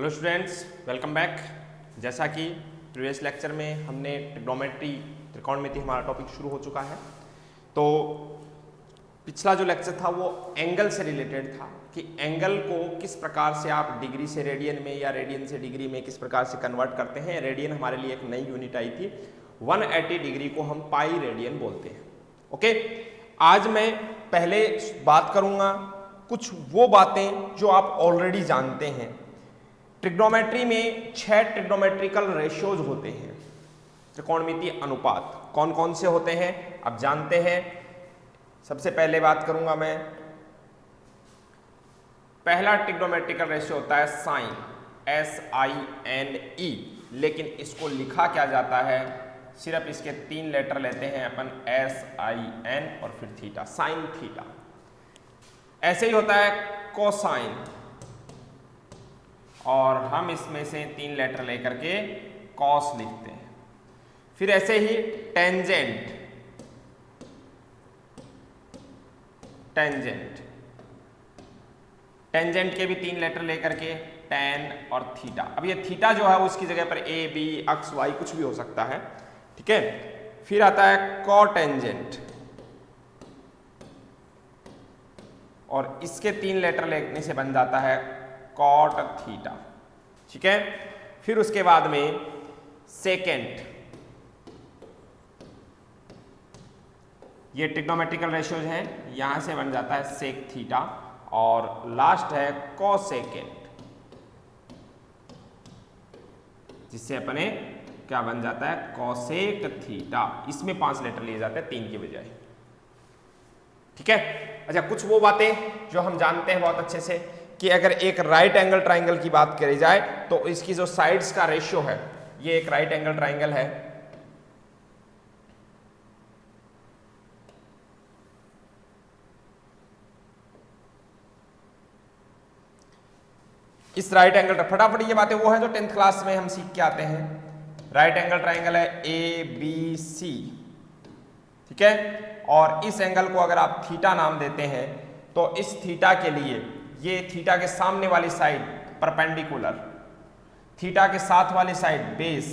Hello students, welcome back. जैसा कि previous lecture में हमने ट्रिग्नोमेट्री त्रिकोणमिति हमारा टॉपिक शुरू हो चुका है। तो पिछला जो लेक्चर था वो एंगल से रिलेटेड था कि एंगल को किस प्रकार से आप डिग्री से रेडियन में या रेडियन से डिग्री में किस प्रकार से कन्वर्ट करते हैं। रेडियन हमारे लिए एक नई यूनिट आई थी, 180 डिग्री को हम पाई रेडियन बोलते हैं। ओके, आज मैं पहले बात करूंगा कुछ वो बातें जो आप ऑलरेडी जानते हैं। ट्रिग्नोमेट्री में 6 ट्रिग्नोमेट्रिकल रेशियोज होते हैं, त्रिकोणमितीय अनुपात। कौन कौन से होते हैं आप जानते हैं। सबसे पहले बात करूंगा मैं, पहला ट्रिग्नोमेट्रिकल रेशियो होता है साइन, SINE, लेकिन इसको लिखा क्या जाता है, सिर्फ इसके 3 लेटर लेते हैं अपन, SIN और फिर थीटा, साइन थीटा। ऐसे ही होता है कोसाइन, और हम इसमें से 3 लेटर लेकर के कॉस लिखते हैं। फिर ऐसे ही टेंजेंट, टेंजेंट के भी 3 लेटर लेकर के टेन और थीटा। अब ये थीटा जो है उसकी जगह पर ए बी एक्स वाई कुछ भी हो सकता है, ठीक है। फिर आता है कोटेंजेंट, और इसके 3 लेटर लेने से बन जाता है कॉट थीटा, ठीक है। फिर उसके बाद में सेकेंट, ये ट्रिग्नोमेट्रिकल रेशियोज हैं, यहां से बन जाता है सेक थीटा। और लास्ट है कोसेकेंट, जिससे अपने क्या बन जाता है, कोसेक थीटा। इसमें 5 लेटर लिए जाते हैं 3 के बजाय, ठीक है। अच्छा, कुछ वो बातें जो हम जानते हैं बहुत अच्छे से कि अगर एक राइट एंगल ट्राइंगल की बात करी जाए तो इसकी जो साइड्स का रेशियो है, ये एक राइट एंगल ट्राइंगल है, इस राइट एंगल, फटाफट ये बातें वो है जो 10th क्लास में हम सीख के आते हैं। राइट एंगल ट्राइंगल है ABC, ठीक है। और इस एंगल को अगर आप थीटा नाम देते हैं तो इस थीटा के लिए ये थीटा के सामने वाली साइड परपेंडिकुलर, थीटा के साथ वाली साइड बेस,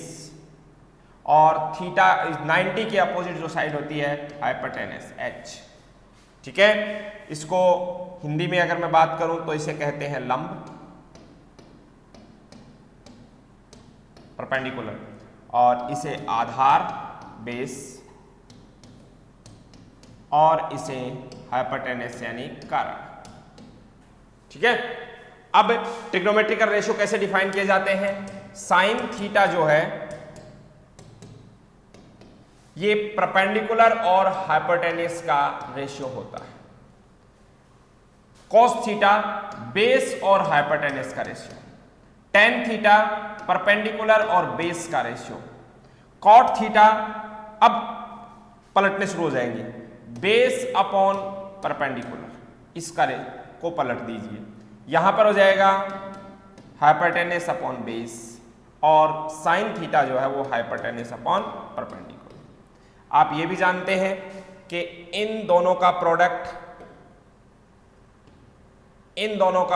और थीटा 90 के अपोजिट जो साइड होती है हाइपोटेनस H, ठीक है। इसको हिंदी में अगर मैं बात करूं तो इसे कहते हैं लंब, परपेंडिकुलर, और इसे आधार बेस, और इसे हाइपोटेनस यानी कारण, ठीक है। अब ट्रिग्नोमेट्रिकल रेशियो कैसे डिफाइन किए जाते हैं। साइन थीटा जो है ये परपेंडिकुलर और हाइपोटेनस का रेशियो होता है। कॉस थीटा बेस और हाइपोटेनस का रेशियो, टेन थीटा परपेंडिकुलर और बेस का रेशियो, कॉट थीटा, अब पलटने शुरू हो जाएंगे, बेस अपॉन परपेंडिकुलर, इसका को पलट दीजिए, यहां पर हो जाएगा हाइपोटेनस अपॉन बेस, और साइन थीटा जो है वो हाइपोटेनस अपॉन परपेंडिकुलर। आप ये भी जानते हैं कि इन दोनों का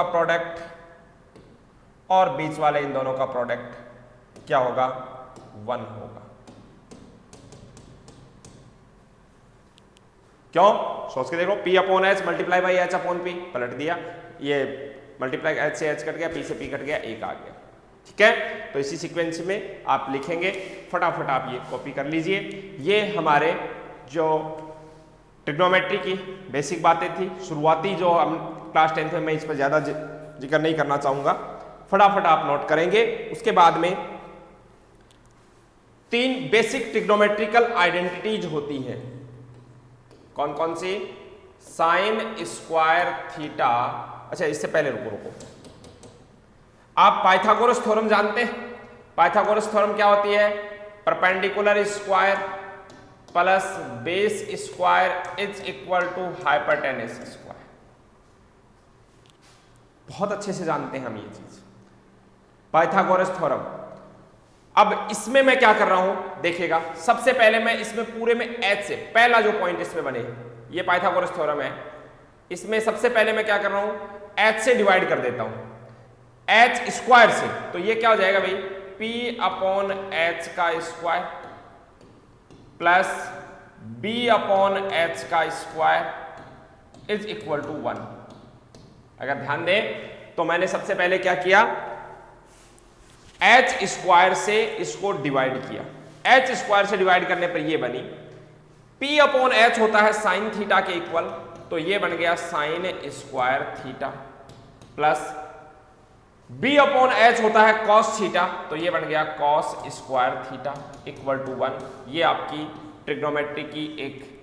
प्रोडक्ट और बीच वाले इन दोनों का प्रोडक्ट क्या होगा, 1 होगा। क्यों, सोच के देखो, P upon H multiply by H upon P, पलट दिया, ये मल्टीप्लाई H से H कट गया, P से P कट गया, 1 आ गया, ठीक है। तो इसी सीक्वेंस में आप लिखेंगे, फटाफट आप ये कॉपी कर लीजिए। ये हमारे जो ट्रिग्नोमेट्री की बेसिक बातें थी, शुरुआती जो हम क्लास 10th में, मैं इस पर ज्यादा जिक्र नहीं करना चाहूंगा, फटाफट आप नोट करेंगे। उसके बाद में 3 बेसिक ट्रिग्नोमेट्रिकल आइडेंटिटीज होती हैं। कौन कौन सी, साइन स्क्वायर थीटा। अच्छा, इससे पहले रुको, आप पाइथागोरस थ्योरम जानते हैं। पाइथागोरस थ्योरम क्या होती है, perpendicular square plus base square is equal to hypotenuse square. बहुत अच्छे से जानते हैं हम ये चीज, पाइथागोरस थ्योरम। अब इसमें मैं क्या कर रहा हूं देखिएगा, सबसे पहले मैं इसमें पूरे में H से, पहला जो पॉइंट इसमें बने, ये पाइथागोरस थ्योरम है, इसमें सबसे पहले मैं क्या कर रहा हूं, H से डिवाइड कर देता हूं। एच स्क्वायर से, तो ये क्या हो जाएगा भाई, P अपॉन एच का square plus B upon H का स्क्वायर इज इक्वल टू 1। अगर ध्यान दें तो मैंने सबसे पहले क्या किया, एच स्क्वायर से इसको डिवाइड किया, एच स्क्वायर से डिवाइड करने पर ये बनी, P अपॉन एच होता है साइन थीटा के इक्वल, तो ये बन गया sine square theta plus B upon H होता है कॉस थीटा, तो ये बन गया cos square theta equal to 1। ये आपकी ट्रिग्नोमेट्री की एक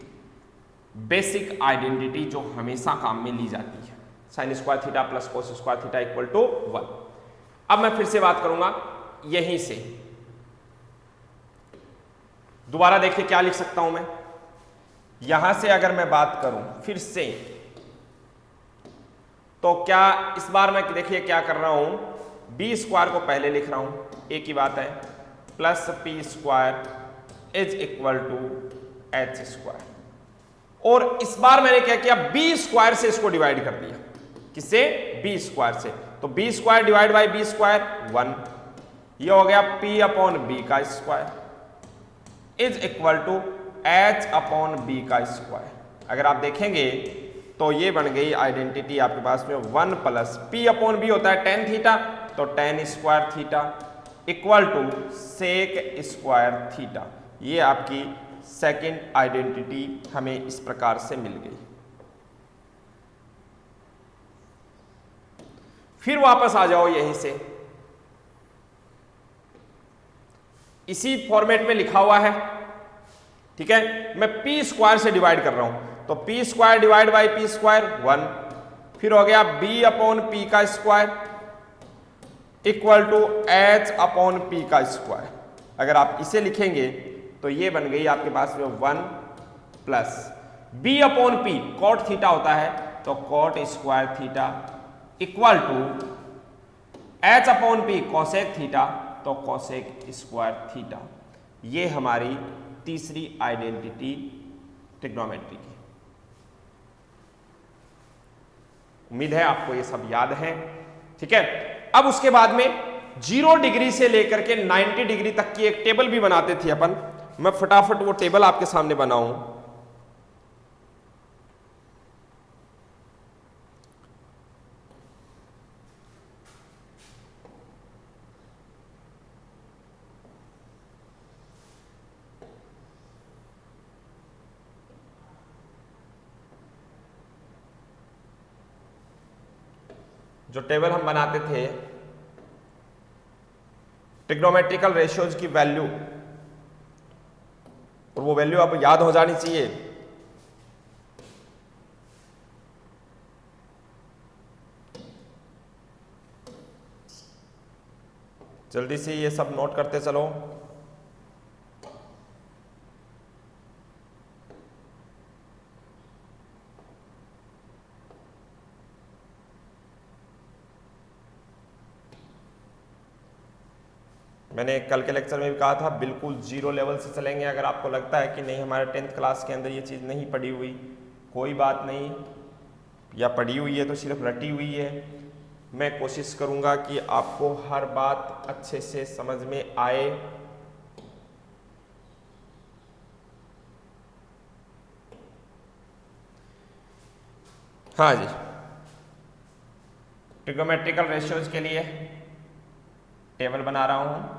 बेसिक आइडेंटिटी जो हमेशा काम में ली जाती है, sine square theta plus cos square theta equal to 1। अब मैं फिर से बात करूंगा यहीं से, दोबारा देखिए क्या लिख सकता हूं मैं, यहां से अगर मैं बात करूं फिर से, तो क्या इस बार मैं देखिए क्या कर रहा हूं, बी स्क्वायर को पहले लिख रहा हूं, एक ही बात है, plus P square is equal to H square, और इस बार मैंने क्या किया, बी स्क्वायर से इसको डिवाइड कर दिया, किससे, बी स्क्वायर से, तो B square divide by B square 1, ये हो गया पी अपॉन बी का square is equal to H upon B का स्क्वायर। अगर आप देखेंगे तो ये बन गई आइडेंटिटी आपके पास में 1 प्लस पी अपॉन बी होता है टेन थीटा, तो tan square theta equal to sec square theta. ये आपकी सेकेंड आइडेंटिटी हमें इस प्रकार से मिल गई। फिर वापस आ जाओ यहीं से, इसी फॉर्मेट में लिखा हुआ है, ठीक है, मैं पी स्क्वायर से डिवाइड कर रहा हूं, तो P square divide by P square 1, फिर हो गया बी अपॉन पी का square equal to H upon P का स्क्वायर। अगर आप इसे लिखेंगे तो ये बन गई आपके पास में 1 plus B upon P, cot theta होता है, तो cot square theta equal to H upon P cosec theta, तो कॉसेक स्क्वायर थीटा। ये हमारी तीसरी आइडेंटिटी ट्रिग्नोमेट्री की। उम्मीद है आपको ये सब याद है, ठीक है। अब उसके बाद में 0 डिग्री से लेकर के 90 डिग्री तक की एक टेबल भी बनाते थे अपन, मैं फटाफट वो टेबल आपके सामने बनाऊं। जो टेबल हम बनाते थे ट्रिग्नोमेट्रिकल रेशियोज की वैल्यू, और वो वैल्यू आपको याद हो जानी चाहिए। जल्दी से ये सब नोट करते चलो। मैंने कल के लेक्चर में भी कहा था बिल्कुल 0 लेवल से चलेंगे। अगर आपको लगता है कि नहीं हमारे 10th क्लास के अंदर ये चीज़ नहीं पढ़ी हुई, कोई बात नहीं, या पढ़ी हुई है तो सिर्फ रटी हुई है, मैं कोशिश करूँगा कि आपको हर बात अच्छे से समझ में आए। हाँ जी, ट्रिग्नोमेट्रिकल रेशियोज के लिए टेबल बना रहा हूँ।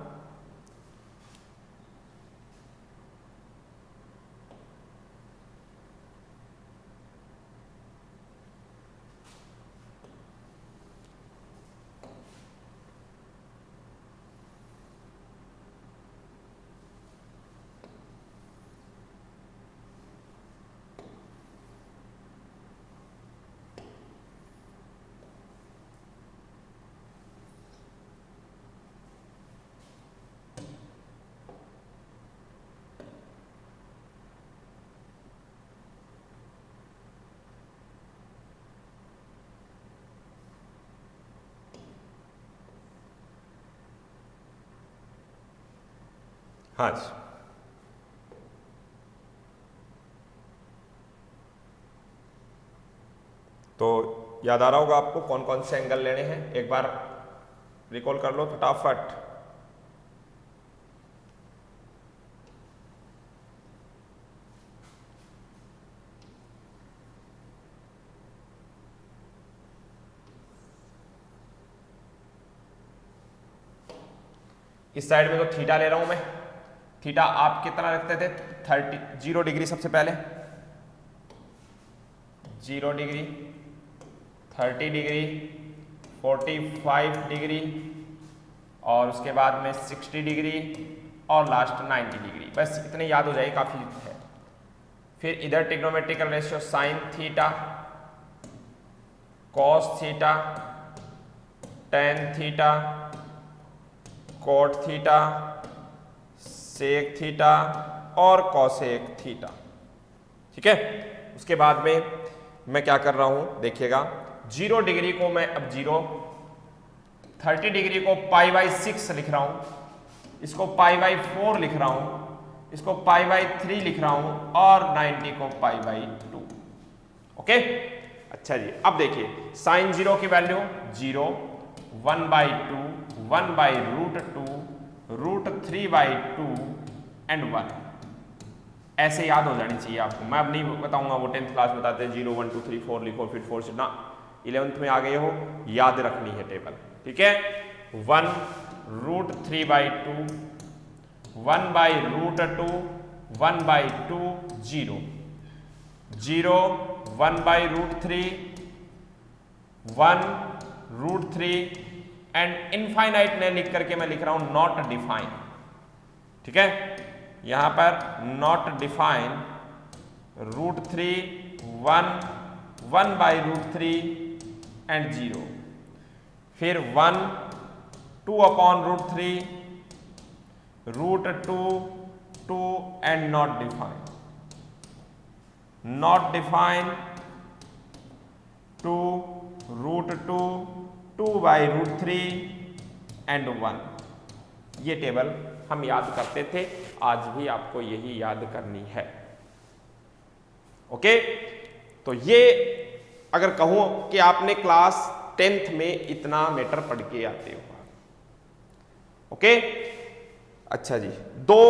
हाँ जी, तो याद आ रहा होगा आपको कौन कौन से एंगल लेने हैं। एक बार रिकॉल कर लो फटाफट। इस साइड में तो थीटा ले रहा हूं मैं। थीटा आप कितना रखते थे? 0 डिग्री सबसे पहले, 0 डिग्री, 30 डिग्री, 45 डिग्री और उसके बाद में 60 डिग्री और लास्ट 90 डिग्री। बस इतने याद हो जाए काफ़ी है। फिर इधर trigonometrical ratio sine theta, cos theta, tan theta, cot theta, sec theta और कॉसेक थीटा। ठीक है, उसके बाद में मैं क्या कर रहा हूं देखिएगा, 0 डिग्री को मैं अब 0, 30 डिग्री को π/6 लिख रहा हूं, इसको π/4 लिख रहा हूं, इसको π/3 लिख रहा हूं और 90 को π/2। ओके, अच्छा जी। अब देखिए साइन 0 की वैल्यू 0, 1/2, 1/√2, √3/2 एंड 1। ऐसे याद हो जानी चाहिए आपको। मैं अब नहीं बताऊंगा, वो 10th क्लास बताते हैं 0 1 2 3 4 लिखो फिर 4 से ना। 11th में आ गए हो, याद रखनी है टेबल। ठीक है, 1 √3/2, 1/√2, 1/2, 0, 0, 1/√3, 1√3 एंड इनफाइनाइट ने लिख करके मैं लिख रहा हूं नॉट डिफाइन। ठीक है, यहां पर नॉट डिफाइन, √3, 1, 1/√3 एंड 0, फिर 1, 2/√3, √2, 2 and not define, not define 2, √2, 2/√3 and 1। ये टेबल हम याद करते थे, आज भी आपको यही याद करनी है। ओके, तो ये अगर कहूं कि आपने क्लास 10th में इतना मैटर पढ़ के आते हो। ओके, अच्छा जी। दो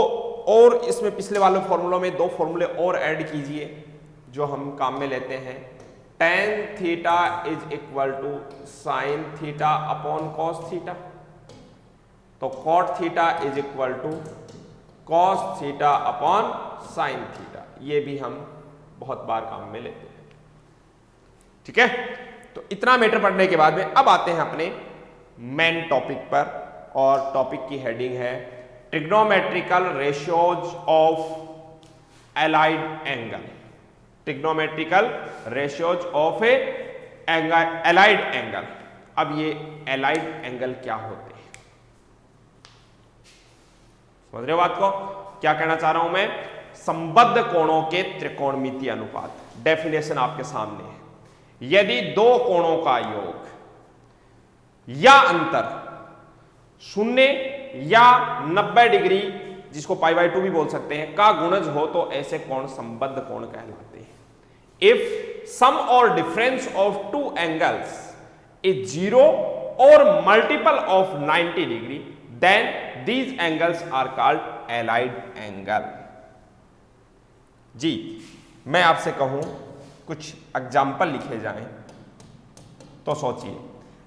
और इसमें पिछले वाले फॉर्मूलों में 2 फॉर्मूले और ऐड कीजिए जो हम काम में लेते हैं। tan theta is equal to sine theta upon cos theta, तो cot theta is equal to cos theta upon sine theta. ये भी हम बहुत बार काम में लेते हैं। ठीक है, तो इतना मैटर पढ़ने के बाद में अब आते हैं अपने मेन टॉपिक पर, और टॉपिक की हेडिंग है trigonometrical ratios of allied angle. Trigonometrical ratios of A allied angle. अब ये एलाइड एंगल क्या होते हैं, समझ रहे हो बात को? क्या कहना चाह रहा हूं मैं? संबद्ध कोणों के त्रिकोणमितीय अनुपात। डेफिनेशन आपके सामने है। यदि 2 कोणों का योग या अंतर 0 या 90 डिग्री, जिसको π/2 भी बोल सकते हैं, का गुणज हो तो ऐसे कोण संबद्ध कोण कहलाते हैं। इफ सम और डिफरेंस ऑफ 2 एंगल्स इज 0 और multiple of 90 degree, then these angles are called allied angle। जी, मैं आपसे कहूं कुछ एग्जाम्पल लिखे जाएं तो सोचिए,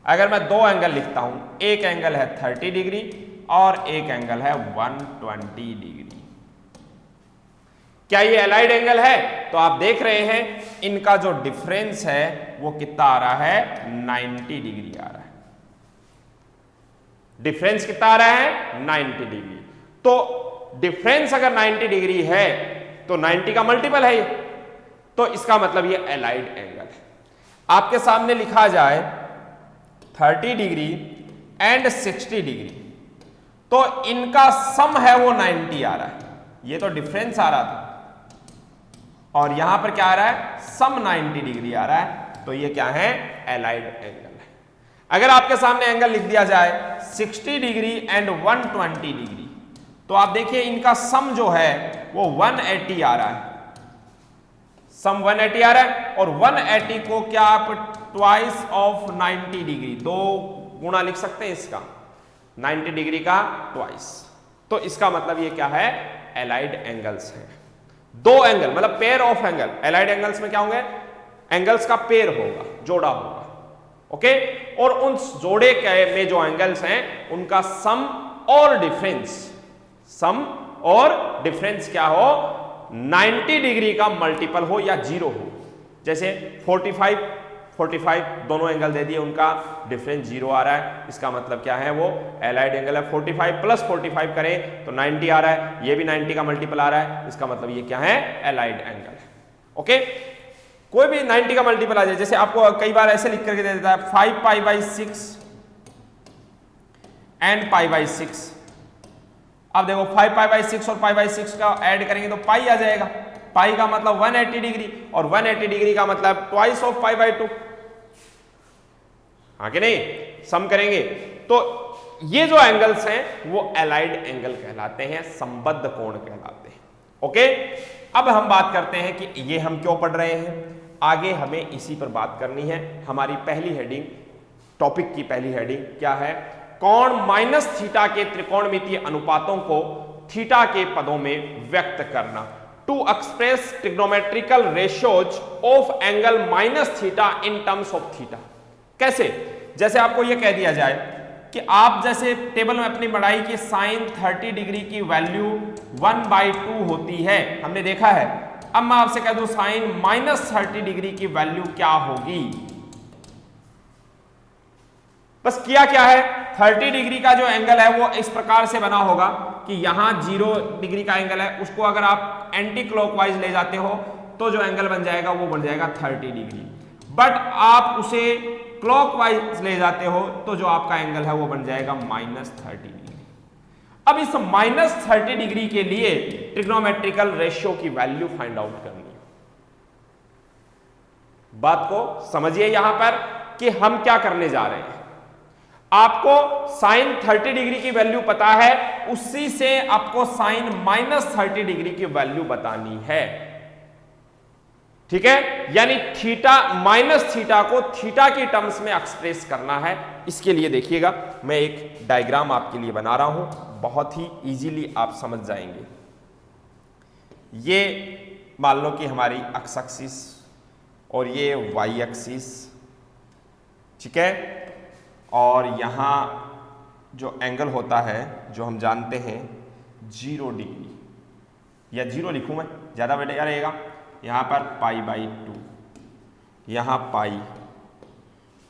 अगर मैं 2 एंगल लिखता हूं, एक एंगल है 30 डिग्री और एक एंगल है 120 डिग्री। क्या ये एलाइड एंगल है? तो आप देख रहे हैं इनका जो डिफरेंस है वो कितना आ रहा है? 90 डिग्री आ रहा है। डिफरेंस कितना आ रहा है? 90 डिग्री। तो डिफरेंस अगर 90 डिग्री है तो 90 का मल्टीपल है ये, तो इसका मतलब ये एलाइड एंगल है। आपके सामने लिखा जाए 30 डिग्री एंड 60 डिग्री, तो इनका सम है वो 90 आ रहा है। ये तो डिफरेंस आ रहा था और यहां पर क्या आ रहा है? सम 90 डिग्री आ रहा है, तो ये क्या है? एलाइड एंगल है। अगर आपके सामने एंगल लिख दिया जाए 60 डिग्री एंड 120 डिग्री, तो आप देखिए इनका सम जो है वो 180 आ रहा है। सम 180 आ रहा है और 180 को क्या आप ट्वाइस ऑफ 90 डिग्री, 2 गुणा लिख सकते हैं इसका, 90 डिग्री का ट्वाइस। तो इसका मतलब ये क्या है, एलाइड एंगल्स है। दो एंगल मतलब pair of angle, allied angles में क्या होंगे, एंगल्स का पेयर होगा, जोड़ा होगा, ओके। और उन जोड़े में जो एंगल्स हैं उनका सम और डिफरेंस, सम और डिफरेंस क्या हो, 90 डिग्री का मल्टीपल हो या जीरो हो। जैसे 45 दोनों एंगल दे दिए, उनका डिफरेंस जीरो आ रहा है, इसका मतलब क्या है, वो एलाइड एंगल है। 45 प्लस 45 करें तो 90 आ रहा है, ये भी 90 का मल्टीपल आ रहा है, इसका मतलब ये क्या है, एलाइड एंगल है, ओके। कोई भी 90 का मल्टीपल आ जाए, जैसे आपको कई बार ऐसे लिख करके दे देता है 5π/6 एंड π/6। अब देखो 5π/6 और π/6 का ऐड करेंगे तो पाई आ जाएगा, पाई का मतलब 180 डिग्री और 180 डिग्री का मतलब ट्वाइस ऑफ π/2, हाँ कि नहीं, सम करेंगे तो ये जो एंगल्स हैं वो एलाइड एंगल कहलाते हैं, संबद्ध कोण कहलाते हैं, ओके। अब हम बात करते हैं कि ये हम क्यों पढ़ रहे हैं, आगे हमें इसी पर बात करनी है। हमारी पहली हेडिंग, टॉपिक की पहली हेडिंग क्या है, कोण माइनस थीटा के त्रिकोणमितीय अनुपातों को थीटा के पदों में व्यक्त करना, to express trigonometrical ratios of angle minus theta in terms of theta. कैसे, जैसे आपको यह कह दिया जाए कि आप जैसे टेबल में अपनी बढ़ाई की साइन 30 डिग्री की वैल्यू 1/2 होती है, हमने देखा है। अब मैं आपसे कह दूं साइन -30 डिग्री की वैल्यू क्या होगी, बस किया क्या है, 30 डिग्री का जो एंगल है वो इस प्रकार से बना होगा कि यहां 0 डिग्री का एंगल है, उसको अगर आप एंटी क्लॉकवाइज ले जाते हो तो जो एंगल बन जाएगा वो बन जाएगा 30 डिग्री, बट आप उसे क्लॉकवाइज ले जाते हो तो जो आपका एंगल है वो बन जाएगा -30 डिग्री। अब इस -30 डिग्री के लिए ट्रिग्नोमेट्रिकल रेशियो की वैल्यू फाइंड आउट करनी है। बात को समझिए यहां पर कि हम क्या करने जा रहे हैं। आपको साइन 30 डिग्री की वैल्यू पता है, उसी से आपको साइन -30 डिग्री की वैल्यू बतानी है, ठीक है। यानी थीटा माइनस थीटा को थीटा की टर्म्स में एक्सप्रेस करना है। इसके लिए देखिएगा मैं एक डायग्राम आपके लिए बना रहा हूं, बहुत ही इजीली आप समझ जाएंगे। ये मान लो कि हमारी एक्स एक्सिस और ये वाई एक्सिस, ठीक है, और यहां जो एंगल होता है जो हम जानते हैं 0 डिग्री, या 0 लिखूं मैं, ज्यादा बढ़िया रहेगा। यहां पर π/2, यहां पाई,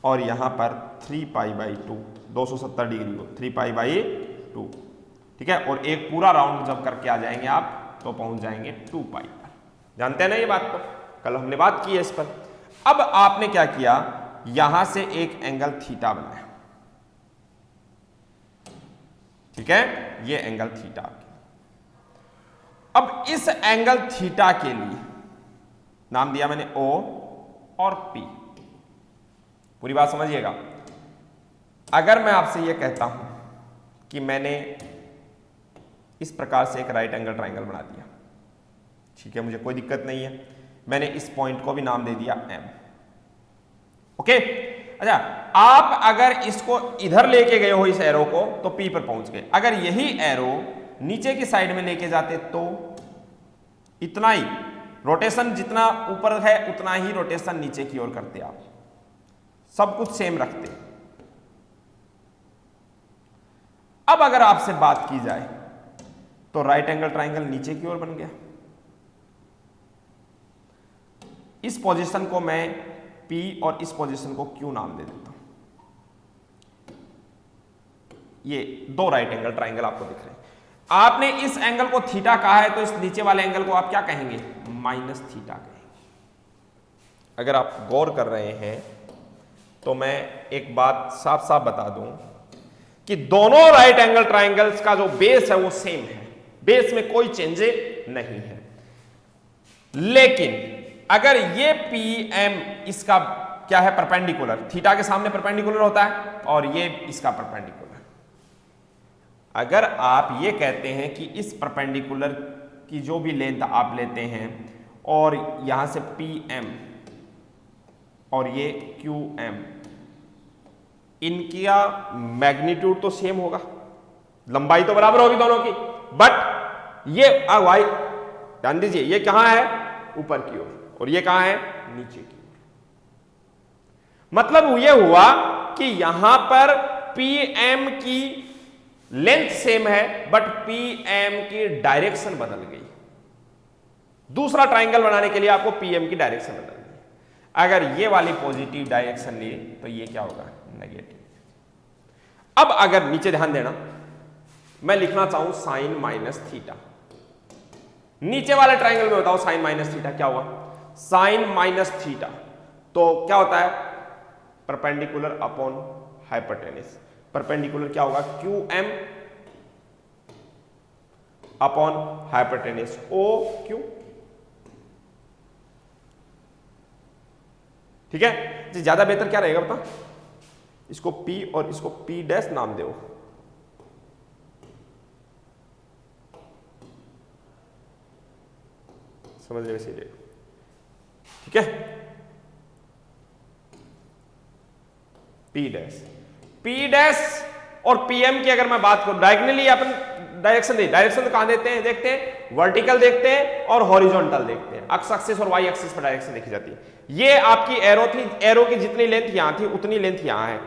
और यहां पर 3π/2, 270 डिग्री को 3π/2, ठीक है। और एक पूरा राउंड जब करके आ जाएंगे आप तो पहुंच जाएंगे 2π पर। जानते हैं ना ये बात, तो कल हमने बात की है इस पर। अब आपने क्या किया, यहां से एक एंगल थीटा बनाया, ठीक है, ये एंगल थीटा। अब इस एंगल थीटा के लिए नाम दिया मैंने O और P। पूरी बात समझिएगा। अगर मैं आपसे यह कहता हूं कि मैंने इस प्रकार से एक राइट एंगल ट्राइंगल बना दिया, ठीक है, मुझे कोई दिक्कत नहीं है, मैंने इस पॉइंट को भी नाम दे दिया M, ओके। अच्छा, आप अगर इसको इधर लेके गए हो इस एरो को तो P पर पहुंच गए। अगर यही एरो नीचे की साइड में लेके जाते तो इतना ही रोटेशन, जितना ऊपर है उतना ही रोटेशन नीचे की ओर करते, आप सब कुछ सेम रखते। अब अगर आपसे बात की जाए तो राइट एंगल ट्राइंगल नीचे की ओर बन गया। इस पोजीशन को मैं P और इस पोजीशन को Q नाम दे देता हूं। ये दो राइट एंगल ट्राइंगल आपको दिख रहे हैं। आपने इस एंगल को थीटा कहा है तो इस नीचे वाले एंगल को आप क्या कहेंगे, माइनस थीटा कहेंगे। अगर आप गौर कर रहे हैं तो मैं एक बात साफ साफ बता दूं कि दोनों राइट एंगल ट्राइंगल्स का जो बेस है वो सेम है, बेस में कोई चेंजेस नहीं है। लेकिन अगर ये PM इसका क्या है, परपेंडिकुलर, थीटा के सामने परपेंडिकुलर होता है और ये इसका परपेंडिकुलर। अगर आप ये कहते हैं कि इस परपेंडिकुलर की जो भी लेंथ आप लेते हैं और यहां से PM और ये QM, इनका मैग्नीट्यूड तो सेम होगा, लंबाई तो बराबर होगी दोनों की, बट ये वाई ध्यान दीजिए, ये कहां है ऊपर की ओर और ये कहां है नीचे की ओर। मतलब ये हुआ कि यहां पर पीएम की लेंथ सेम है बट पीएम की डायरेक्शन बदल गई। दूसरा ट्राइंगल बनाने के लिए आपको पीएम की डायरेक्शन बदलनी है। अगर ये वाली पॉजिटिव डायरेक्शन ली तो ये क्या होगा नेगेटिव। अब अगर नीचे ध्यान देना, मैं लिखना चाहूं साइन माइनस थीटा, नीचे वाले ट्राइंगल में बताओ साइन माइनस थीटा क्या हुआ, साइन माइनस थीटा तो क्या होता है परपेंडिकुलर अपॉन हाइपोटेनस। परपेंडिकुलर क्या होगा Q M upon hypotenuse O Q. ठीक है जी, ज्यादा बेहतर क्या रहेगा बता, इसको P और इसको P डैश नाम दो। समझ रहे इसीलिए, ठीक है P डैश, P डैश और PM की अगर मैं बात करूं डायगोनली अपन डायरेक्शन दे, डायरेक्शन कहां देते हैं देखते हैं, वर्टिकल देखते हैं और हॉरिजॉन्टल देखते हैं। एक्स एक्सिस और वाई एक्सिस पर डायरेक्शन देखी जाती है। ये आपकी एरो थी, एरो की जितनी लेंथ यहां थी उतनी लेंथ यहां है,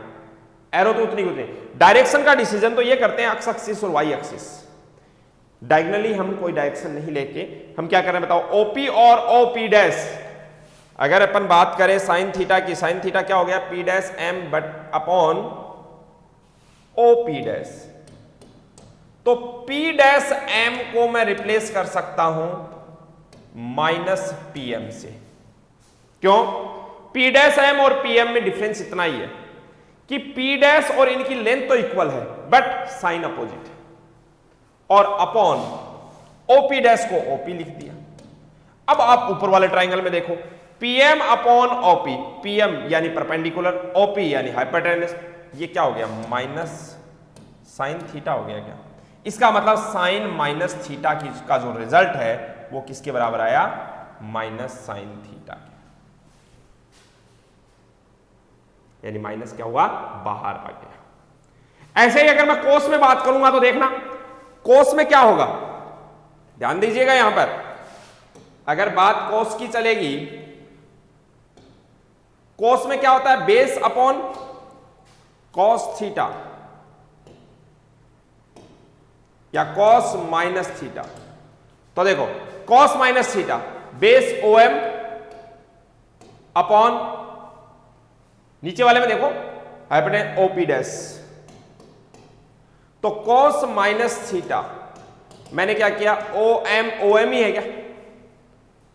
एरो तो उतनी उतनी। डायरेक्शन का डिसीजन तो ये करते हैं एक्स एक्सिस और वाई एक्सिस। डायगोनली हम कोई डायरेक्शन नहीं लेके हम क्या कर रहे हैं बताओ, ओपी और ओपी डैश। अगर अपन बात करें साइन थीटा की, साइन थीटा क्या हो गया P dash M but upon OP dash. तो P डैश एम को मैं रिप्लेस कर सकता हूं माइनस PM से। क्यों? P डैश एम और PM में डिफरेंस इतना ही है कि P डैश और इनकी लेंथ तो इक्वल है बट साइन अपोजिट है, और अपॉन OP डैश को OP लिख दिया। अब आप ऊपर वाले ट्राइंगल में देखो, PM अपॉन OP, PM यानी परपेंडिकुलर, OP यानी हाइपोटेनस, ये क्या हो गया माइनस साइन थीटा हो गया क्या। इसका मतलब साइन माइनस थीटा की का जो रिजल्ट है वो किसके बराबर आया, माइनस साइन थीटा के, यानी माइनस क्या हुआ बाहर आ गया। ऐसे ही अगर मैं कोस में बात करूंगा तो देखना कोस में क्या होगा, ध्यान दीजिएगा यहां पर अगर बात कोस की चलेगी, कोस में क्या होता है बेस अपॉन कॉस थीटा या कॉस माइनस थीटा। तो देखो cos minus theta base OM upon नीचे वाले में देखो हाइपोटेनस OP डैश। तो कॉस माइनस थीटा मैंने क्या किया OM ही है क्या,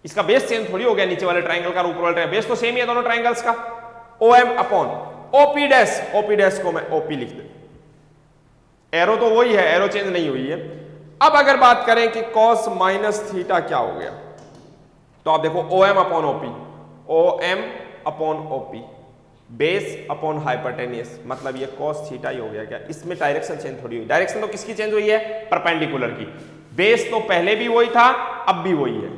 इसका बेस चेंज थोड़ी हो गया नीचे वाले ट्राइंगल का, ऊपर वाले ट्राइंगल बेस तो सेम ही है दोनों ट्राइंगल्स का। OM अपॉन OP डैश को मैं OP लिख दे, एरो तो वही है, एरो चेंज नहीं हुई है। अब अगर बात करें कि cos माइनस थीटा क्या हो गया, तो आप देखो OM upon OP, OM upon OP base upon hypotenuse, मतलब ये cos थीटा ही हो गया क्या। इसमें डायरेक्शन चेंज थोड़ी हुई, डायरेक्शन तो किसकी चेंज हुई है परपेंडिकुलर की। बेस तो पहले भी वही था अब भी वही है,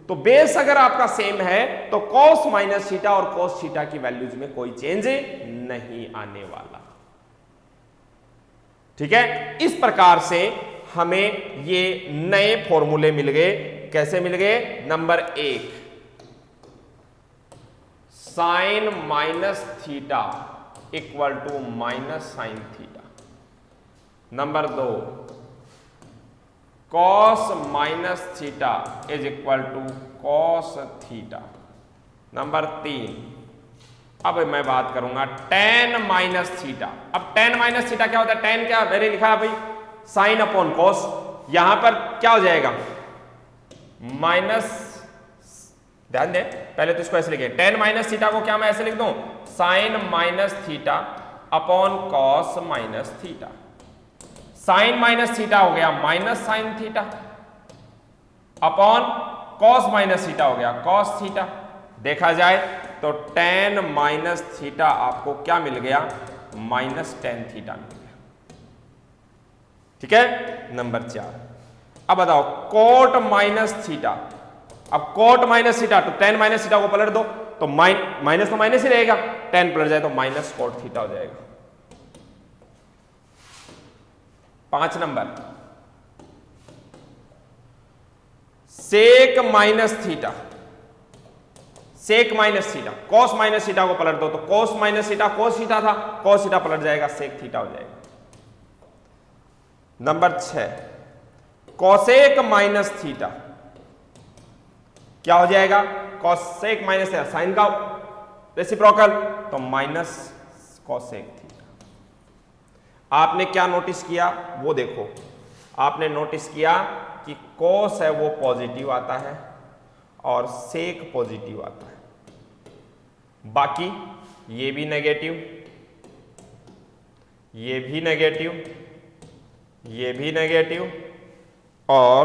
तो बेस अगर आपका सेम है तो cos माइनस थीटा और cos थीटा की वैल्यूज में कोई चेंज नहीं आने वाला। ठीक है, इस प्रकार से हमें ये नए फॉर्मूले मिल गए। कैसे मिल गए, number 1 sine minus theta equal to minus sine theta, number 2 cos minus theta is equal to cos theta, number 3 अब मैं बात करूंगा टेन माइनस थीटा। अब टेन माइनस थीटा क्या होता है, टेन क्या मैंने लिखा है भाई साइन अपॉन कॉस, यहां पर क्या हो जाएगा माइनस, ध्यान दें पहले तो इसको ऐसे लिखे, टेन माइनस थीटा को क्या मैं ऐसे लिख दूं sine minus theta upon cos minus theta. Sine minus theta हो गया minus sine theta upon cos minus theta हो गया कॉस थीटा। देखा जाए तो टेन माइनस थीटा आपको क्या मिल गया माइनस टेन थीटा मिल गया। ठीक है, नंबर 4 अब बताओ कोट माइनस थीटा। अब कोट माइनस थीटा तो टेन माइनस थीटा को पलट दो तो माइनस तो माइनस ही रहेगा, टेन पलट जाए तो माइनस कोट थीटा हो जाएगा। 5 number, sec minus theta, sec minus theta, cos minus theta को पलट दो तो cos minus theta cos theta था, कॉस थीटा पलट जाएगा सेक थीटा हो जाएगा। नंबर 6, कॉसेक माइनस थीटा क्या हो जाएगा, कॉसेक माइनस थीटा, साइन का रेसिप्रोकल तो माइनस कॉसेक थीटा। आपने क्या नोटिस किया वो देखो, आपने नोटिस किया कि कॉस है वो पॉजिटिव आता है और सेक पॉजिटिव आता है, बाकी ये भी नेगेटिव, ये भी नेगेटिव, ये भी नेगेटिव और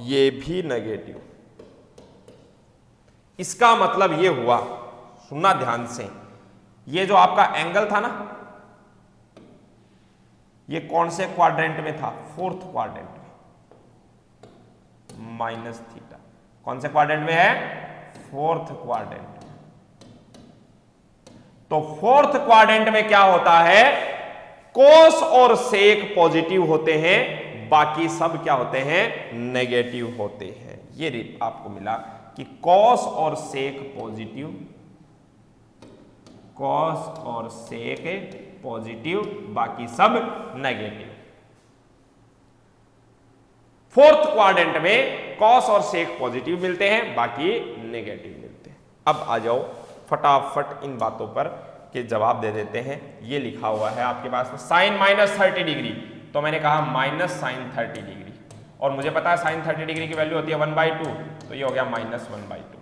ये भी नेगेटिव। इसका मतलब ये हुआ, सुनना ध्यान से, ये जो आपका एंगल था ना, ये कौन से क्वाड्रेंट में था, फोर्थ क्वाड्रेंट में, माइनस थीटा कौन से क्वाड्रेंट में है, फोर्थ क्वाड्रेंट में। तो फोर्थ क्वाड्रेंट में क्या होता है, कोस और सेक पॉजिटिव होते हैं, बाकी सब क्या होते हैं, नेगेटिव होते हैं। ये आपको मिला कि कॉस और सेक पॉजिटिव, कॉस और सेक पॉजिटिव, बाकी सब नेगेटिव। फोर्थ क्वाड्रेंट में कॉस और सेक पॉजिटिव मिलते हैं, बाकी नेगेटिव मिलते हैं। अब आ जाओ फटाफट इन बातों पर के जवाब दे देते हैं। ये लिखा हुआ है आपके पास में साइन माइनस 30 डिग्री, तो मैंने कहा माइनस साइन 30 डिग्री, और मुझे पता है साइन 30 डिग्री की वैल्यू होती है 1/2, तो ये हो गया minus 1/2।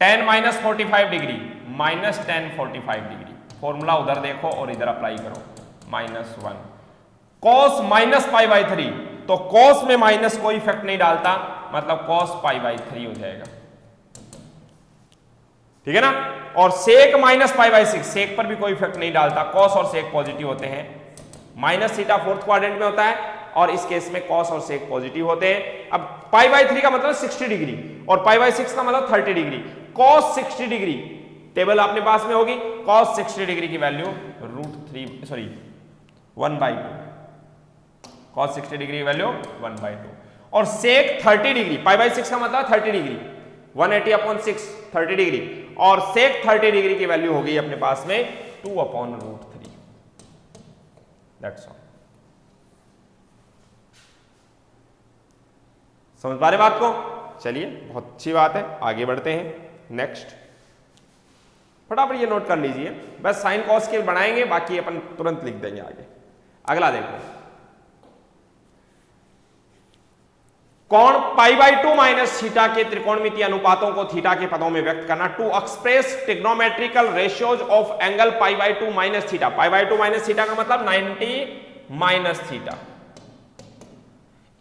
Ten minus 45 degree minus ten 45 degree, formula उधर देखो और इधर अप्लाई करो, -1। कॉस माइनस π/3, तो कॉस में माइनस कोई इफेक्ट नहीं डालता, मतलब कॉस π/3 हो जाएगा, ठीक है ना। और सेक माइनस π/6, सेक पर भी कोई इफेक्ट नहीं डालता, कॉस और सेक पॉजिटिव होते हैं, माइनस थीटा फोर्थ क्वाड्रेंट में होता है, और इस केस में कॉस और सेक पॉजिटिव होते हैं। अब π/3 का मतलब 60 डिग्री और π/6 का मतलब 30 डिग्री। कॉस 60 डिग्री टेबल अपने पास में होगी, कॉस 60 डिग्री की वैल्यू √3 1/2, कॉस 60 डिग्री की वैल्यू 1/2, और सेक 30 डिग्री, π/6 का मतलब 30 डिग्री, 180/6 30 डिग्री, और सेक 30 डिग्री की वैल्यू होगी अपने पास में 2/√3। That's all. समझ पा रहे बात को? चलिए बहुत अच्छी बात है, आगे बढ़ते हैं। नेक्स्ट फटाफट ये नोट कर लीजिए, बस साइन कॉस के बनाएंगे, बाकी अपन तुरंत लिख देंगे आगे। अगला देखो, कोण π/2 माइनस थीटा के त्रिकोणमितीय अनुपातों को थीटा के पदों में व्यक्त करना। To express trigonometrical ratios of angle π/2 minus theta. π/2 minus theta का मतलब 90 minus theta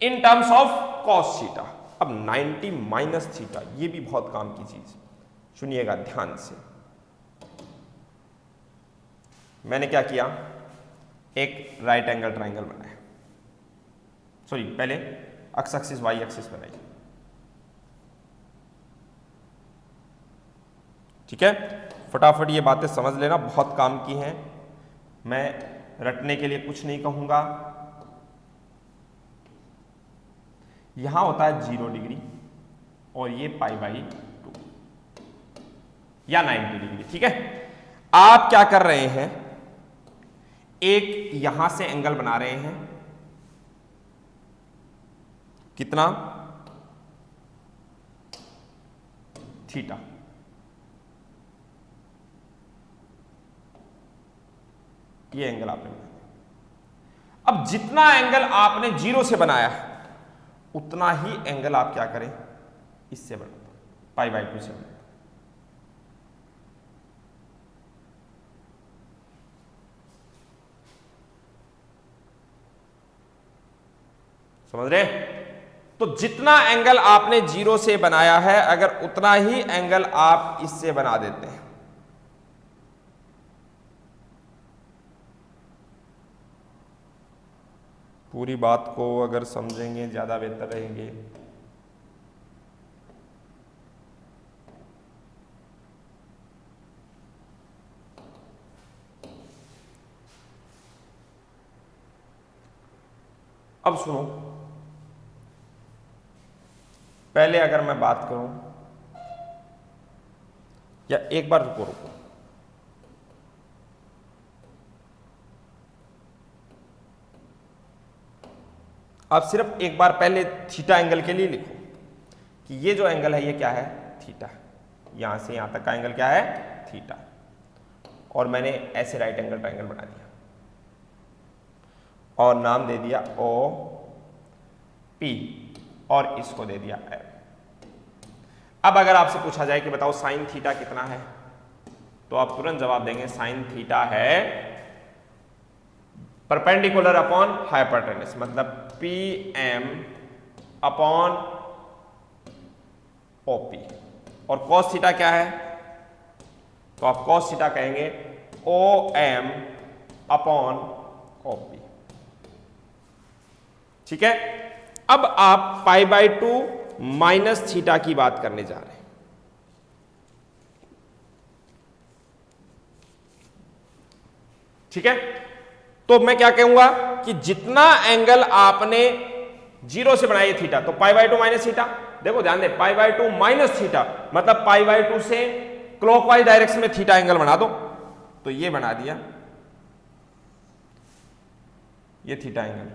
in terms of cos theta. अब 90 माइनस थीटा, ये भी बहुत काम की चीज, सुनिएगा ध्यान से। मैंने क्या किया, एक राइट एंगल ट्राइंगल बनाया, सॉरी पहले एक्स एक्सिस वाई एक्सिस बनाई, ठीक है। फटाफट ये बातें समझ लेना, बहुत काम की हैं, मैं रटने के लिए कुछ नहीं कहूंगा। यहां होता है 0 डिग्री और ये π/2 या 90 डिग्री, ठीक है। आप क्या कर रहे हैं, एक यहां से एंगल बना रहे हैं, कितना, थीटा। ये एंगल आपने बनाया। अब जितना एंगल आपने 0 से बनाया है, उतना ही एंगल आप क्या करें, इससे बढ़ा, π/2 से बढ़ा। समझ रहे? तो जितना एंगल आपने 0 से बनाया है, अगर उतना ही एंगल आप इससे बना देते हैं, पूरी बात को अगर समझेंगे ज्यादा बेहतर रहेंगे। अब सुनो, पहले अगर मैं बात करूं, या एक बार रुको रुको, अब सिर्फ एक बार पहले थीटा एंगल के लिए लिखो कि ये जो एंगल है ये क्या है, थीटा। यहां से यहां तक का एंगल क्या है, थीटा। और मैंने ऐसे राइट एंगल ट्रायंगल बना दिया और नाम दे दिया ओ पी और इसको दे दिया एम। अब अगर आपसे पूछा जाए कि बताओ साइन थीटा कितना है, तो आप तुरंत जवाब देंगे साइन थीटा है परपेंडिकुलर अपॉन हाइपोटेन्यूज, मतलब पी एम अपॉन ओपी। और कॉस थीटा क्या है, तो आप कॉस थीटा कहेंगे ओ एम अपॉन ओपी। ठीक है, अब आप पाई बाय 2 माइनस थीटा की बात करने जा रहे हैं। ठीक है, तो मैं क्या कहूंगा कि जितना एंगल आपने 0 से बनाई थीटा, तो पाई बाय 2 माइनस थीटा। देखो ध्यान दे, पाई बाय 2 माइनस थीटा मतलब पाई बाय 2 से क्लॉकवाइज डायरेक्शन में थीटा एंगल बना दो, तो ये बना दिया, ये थीटा एंगल।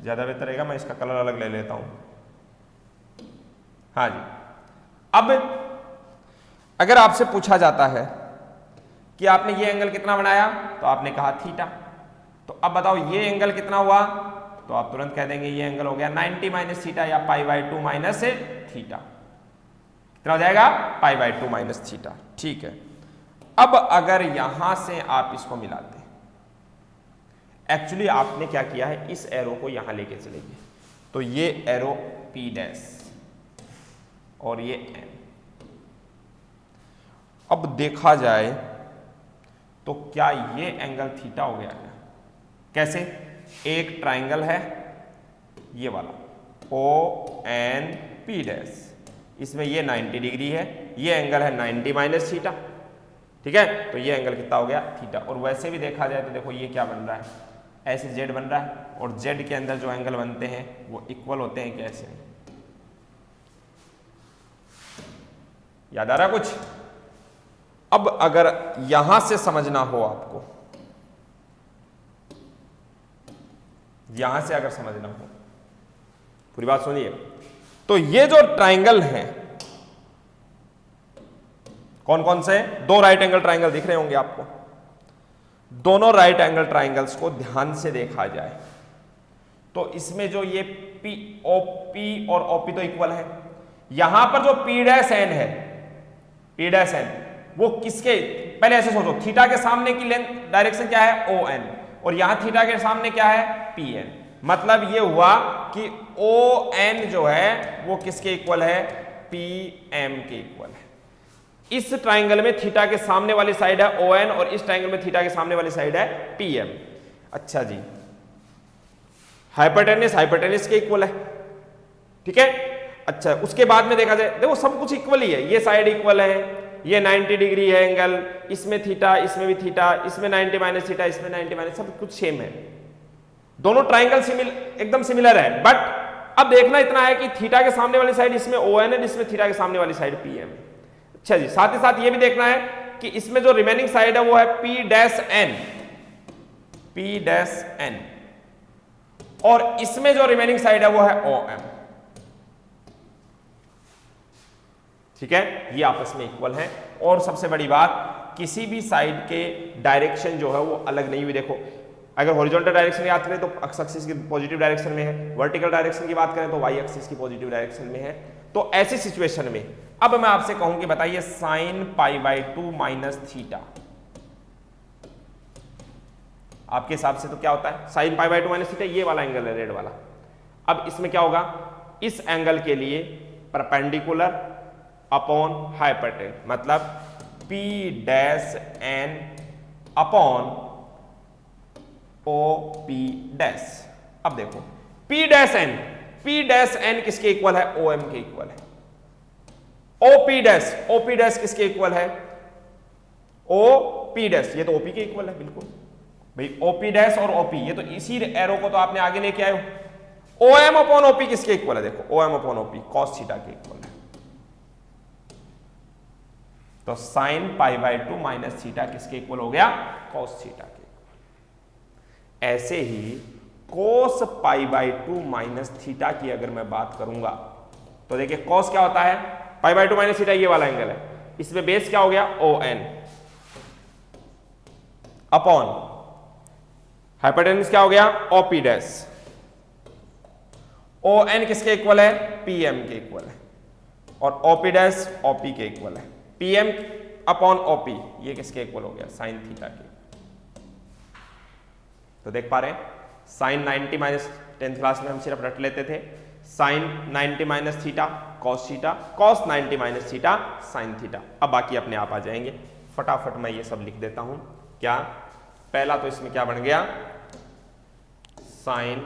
ज्यादा बेहतर रहेगा, मैं इसका कलर अलग ले लेता हूं। हाँ जी, अब अगर आपसे पूछा जाता है कि आपने ये एंगल कितना बनाया, तो आपने कहा थीटा, तो अब बताओ ये एंगल कितना हुआ, तो आप तुरंत कह देंगे ये एंगल हो गया 90 माइनस थीटा या पाई बाय 2 माइनस थीटा। कितना हो जाएगा, पाई बाय 2 माइनस थीटा। ठीक है, अब अगर यहां से आप इसको मिलाते हैं, एक्चुअली आपने क्या किया है, इस एरो को यहां लेके चले गए, तो ये एरो P डैश और ये N। अब देखा जाए तो क्या ये एंगल थीटा हो गया क्या? कैसे, एक ट्राइंगल है ये वाला O N P डैश, इसमें ये 90 डिग्री है, ये एंगल है 90 माइनस थीटा। ठीक है, तो ये एंगल कितना हो गया, थीटा। और वैसे भी देखा जाए तो देखो ये क्या बन रहा है, ऐसे जेड बन रहा है, और जेड के अंदर जो एंगल बनते हैं वो इक्वल होते हैं कैसे, याद आ रहा कुछ? अब अगर यहां से समझना हो आपको, यहां से अगर समझना हो, पूरी बात सुनिए, तो ये जो ट्राइंगल हैं कौन कौन से, 2 राइट एंगल ट्राइंगल दिख रहे होंगे आपको। दोनों राइट एंगल ट्राइंगल्स को ध्यान से देखा जाए तो इसमें जो ये पी ओपी और ओपी तो इक्वल है, यहां पर जो पी डैश एन है, पी डैश एन वो किसके, पहले ऐसे सोचो, थीटा के सामने की लेंथ डायरेक्शन क्या है, ओ एन, और यहां थीटा के सामने क्या है, पी एन। मतलब ये हुआ कि ओ एन जो है वो किसके इक्वल है, पी एम के इक्वल है। इस ट्राइंगल में थीटा के सामने वाली साइड है ओ एन और इस ट्राइंगल में थीटा के सामने वाली साइड है पी एम। अच्छा जी, हाइपोटेन्यूस हाइपोटेन्यूस के इक्वल है। ठीक है, अच्छा उसके बाद में देखा जाए, देखो सब कुछ इक्वल ही है, ये साइड इक्वल है, ये 90 डिग्री है एंगल, इसमें थीटा, इसमें भी थीटा, इसमें 90 माइनस थीटा, इसमें 90 माइनस, सब कुछ सेम है, दोनों ट्राइंगल एकदम सिमिलर है। बट अब देखना इतना है कि थीटा के सामने वाली साइड इसमें ओ एन है, इसमें थीटा के सामने वाली साइड पी एम है। अच्छा जी, साथ ही साथ ये भी देखना है कि इसमें जो रिमेनिंग साइड है वो है P dash N, P dash N, और इसमें जो रिमेनिंग साइड है वो है ओ एम। ठीक है, ये आपस में इक्वल है। और सबसे बड़ी बात, किसी भी साइड के डायरेक्शन जो है वो अलग नहीं हुई। देखो अगर हॉरिजॉन्टल डायरेक्शन की बात करें तो एक्स एक्सिस की पॉजिटिव डायरेक्शन में है, वर्टिकल डायरेक्शन की बात करें तो वाई एक्सिस की पॉजिटिव डायरेक्शन में है। तो ऐसी सिचुएशन में अब मैं आपसे कहूं कि बताइए sign pi by 2 minus theta, आपके हिसाब से तो क्या होता है, sign pi by 2 minus theta, ये वाला एंगल है रेड वाला। अब इसमें क्या होगा, इस एंगल के लिए परपेंडिकुलर अपॉन हाइपोटेन्यूज, मतलब P dash N upon O P dash. अब देखो पी डैश एन किसके इक्वल है, ओ एम के इक्वल है। ओपी डैश किसके इक्वल है? ओपी डैश, ये तो ओपी के इक्वल है बिल्कुल भाई। ओपी डैश और ओपी, ये तो इसी एरो को तो आपने आगे लेके आए हो। ओ एम अपॉन ओपी किसके इक्वल है? देखो O M upon OP cos theta के इक्वल है। तो sine pi by 2 minus theta किसके इक्वल हो गया? कॉस थीटा के इक्वल। ऐसे ही cos pi by 2 minus theta की अगर मैं बात करूंगा तो देखिए कॉस क्या होता है? पाई बाय 2 माइनस थीटा ये वाला एंगल है, इसमें बेस क्या हो गया? ओ एन अपॉन हाइपोटेन्यूज क्या हो गया? OP dash. ओ एन किसके इक्वल है? पीएम के इक्वल है, और ओपी डैश ओपी के इक्वल है। पीएम अपॉन ओपी ये किसके इक्वल हो गया? साइन थीटा के। तो देख पा रहे हैं साइन 90 माइनस 10th क्लास में हम सिर्फ रट लेते थे, sine 90 minus theta cos theta, cos 90 minus theta sine theta. अब बाकी अपने आप आ जाएंगे, फटाफट मैं ये सब लिख देता हूं। क्या पहला तो इसमें क्या बन गया? Sine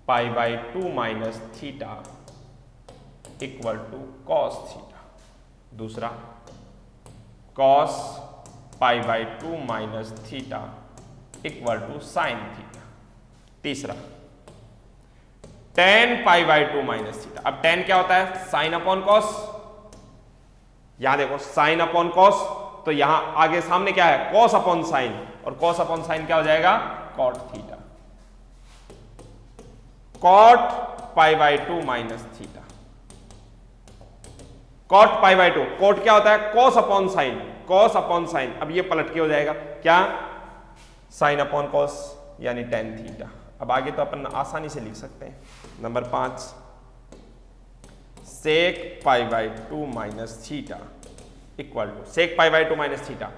pi by 2 minus theta equal to cos theta. दूसरा cos pi by 2 minus theta equal to sine theta. तीसरा tan pi by 2 minus theta. अब टेन क्या होता है? Sine upon cos. यहां देखो साइन अपॉन कॉस, तो यहां आगे सामने क्या है? कॉस अपॉन साइन, और कॉस अपॉन साइन क्या हो जाएगा? Cot theta. Cot pi by 2 minus theta. Cot pi by 2, cot क्या होता है? Cos upon sine, cos upon sine. अब ये पलट के हो जाएगा क्या? साइन अपॉन कॉस यानी टेन थीटा। अब आगे तो अपन आसानी से लिख सकते हैं। Number 5 sec pi by 2 minus theta equal to sec pi by 2 minus theta.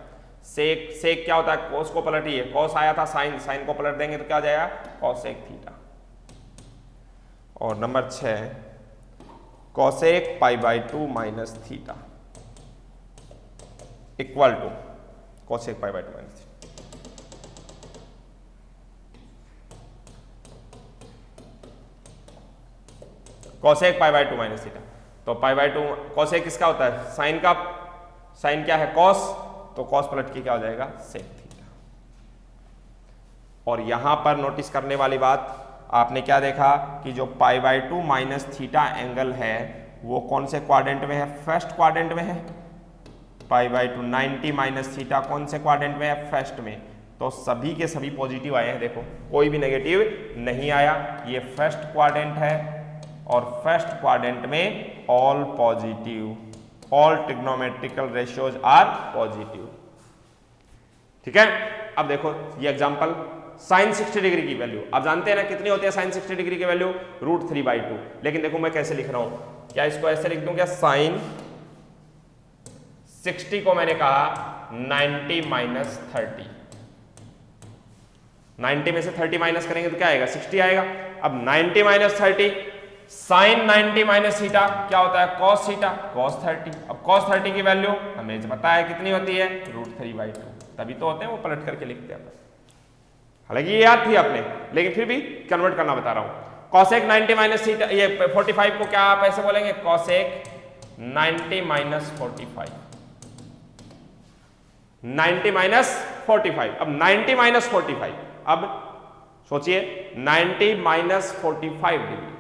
Sec क्या होता है? कॉस को पलटिए, कॉस आया था साइन, साइन को पलट देंगे तो क्या हो जाएगा? Cosec theta. और number 6 cosec pi by 2 minus theta equal to cosec pi by 2 minus theta. Cosec pi by 2 minus theta, तो पाई बाय 2 कॉसेक किसका होता है? साइन का। साइन क्या है? कॉस, तो कॉस पलट के क्या हो जाएगा? Sec theta. और यहां पर नोटिस करने वाली बात, आपने क्या देखा कि जो पाई बाय 2 माइनस थीटा एंगल है वो कौन से क्वाड्रेंट में है? फर्स्ट क्वाड्रेंट में है। पाई बाय 2 90 माइनस थीटा कौन से क्वाड्रेंट में है? फर्स्ट में। तो सभी के सभी पॉजिटिव आए हैं, देखो कोई भी नेगेटिव नहीं आया। ये फर्स्ट क्वाड्रेंट है और फर्स्ट क्वाड्रेंट में all positive, all trigonometrical ratios are positive. ठीक है। अब देखो ये एग्जांपल साइन 60 डिग्री की वैल्यू, आप जानते हैं ना कितनी होती है साइन 60 डिग्री की वैल्यू? √3/2। लेकिन देखो मैं कैसे लिख रहा हूं, क्या इसको ऐसे लिख दूं क्या? साइन 60 को मैंने कहा 90 माइनस 30, 90 में से 30 माइनस करेंगे तो क्या आएगा? 60 आएगा। अब 90 माइनस 30, साइन 90 माइनस थीटा क्या होता है? Cos theta, cos 30। अब कॉस 30 की वैल्यू हमें पता है कितनी होती है? √3/2। तभी तो होते हैं वो पलट करके लिखते हैं। हालांकि ये याद थी आपने, लेकिन फिर भी कन्वर्ट करना बता रहा हूं। कॉसेक 90 माइनस थीटा, ये 45 को क्या आप ऐसे बोलेंगे? Cosec 90 minus 45, 90 minus 45। अब 90 माइनस 45, अब सोचिए 90 माइनस 45 डिग्री,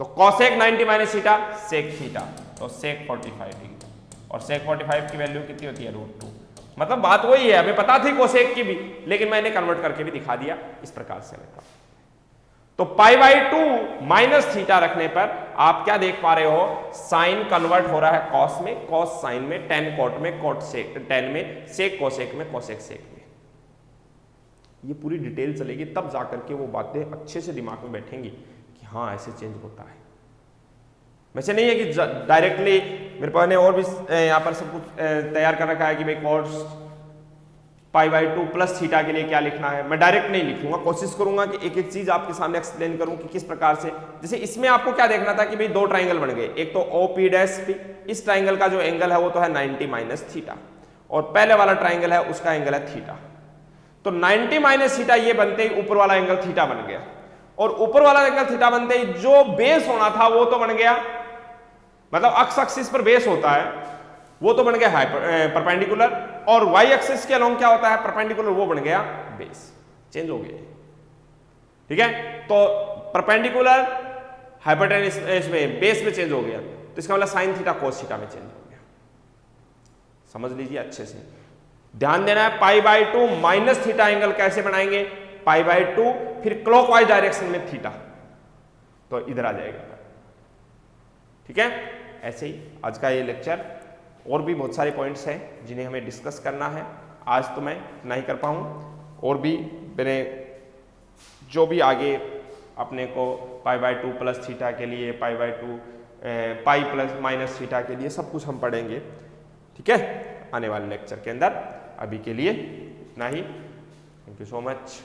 तो cosec 90 minus theta sec theta, तो सेक 45 डिग्री। और सेक 45 की वैल्यू कितनी होती है? √2। मतलब बात वही है, हमें पता थी कोसेक की भी, लेकिन मैंने कन्वर्ट करके भी दिखा दिया इस प्रकार से। तो पाई बाय 2 माइनस थीटा रखने पर आप क्या देख पा रहे हो? साइन कन्वर्ट हो रहा है कॉस में, कॉस साइन में, टेन कॉट में, कॉट सेक टेन में, सेक कोसेक में, कोसेक सेक में। ये पूरी डिटेल चलेगी, तब जाकर के वो बातें अच्छे से दिमाग में बैठेंगी कि हाँ ऐसे चेंज होता है। वैसे नहीं है कि डायरेक्टली मेरे पास ने और भी यहाँ पर सब कुछ तैयार कर रखा है कि भाई cos pi by 2 plus theta के लिए क्या लिखना है। मैं डायरेक्ट नहीं लिखूंगा, कोशिश करूंगा कि एक एक चीज आपके सामने एक्सप्लेन करूं कि किस प्रकार से। जैसे इसमें आपको क्या देखना था कि भाई दो ट्राइंगल बन गए, एक तो OP', इस ट्राइंगल का जो एंगल है वो तो है 90 माइनस थीटा, और पहले वाला ट्राइंगल है उसका एंगल है थीटा। तो 90 माइनस थीटा ये बनते ही ऊपर वाला एंगल थीटा बन गया, और ऊपर वाला एंगल थीटा बनते ही जो बेस होना था वो तो बन गया मतलब अक्स एक्सिस पर बेस होता है वो तो बन गया परपेंडिकुलर, और वाई एक्सिस के अलोंग क्या होता है परपेंडिकुलर, वो बन गया बेस। चेंज हो गया, ठीक है। तो परपेंडिकुलर हाइपोटेन्यूस इसमें बेस में चेंज हो गया, तो इसका मतलब साइन थीटा कोस थीटा में चेंज हो गया। समझ लीजिए अच्छे से, ध्यान देना है। Pi by 2 minus theta angle कैसे बनाएंगे, पाई बाई 2 फिर क्लॉकवाइज डायरेक्शन में थीटा, तो इधर आ जाएगा, ठीक है। ऐसे ही आज का ये लेक्चर, और भी बहुत सारे पॉइंट्स हैं जिन्हें हमें डिस्कस करना है, आज तो मैं ना ही कर पाऊँ, और भी मेरे जो भी आगे अपने को पाई बाई 2 प्लस थीटा के लिए, pi by 2 pi plus minus theta के लिए सब कुछ हम पढ़ेंगे, ठीक है, आने वाले लेक्चर के अंदर। अभी के लिए इतना ही, थैंक यू सो मच।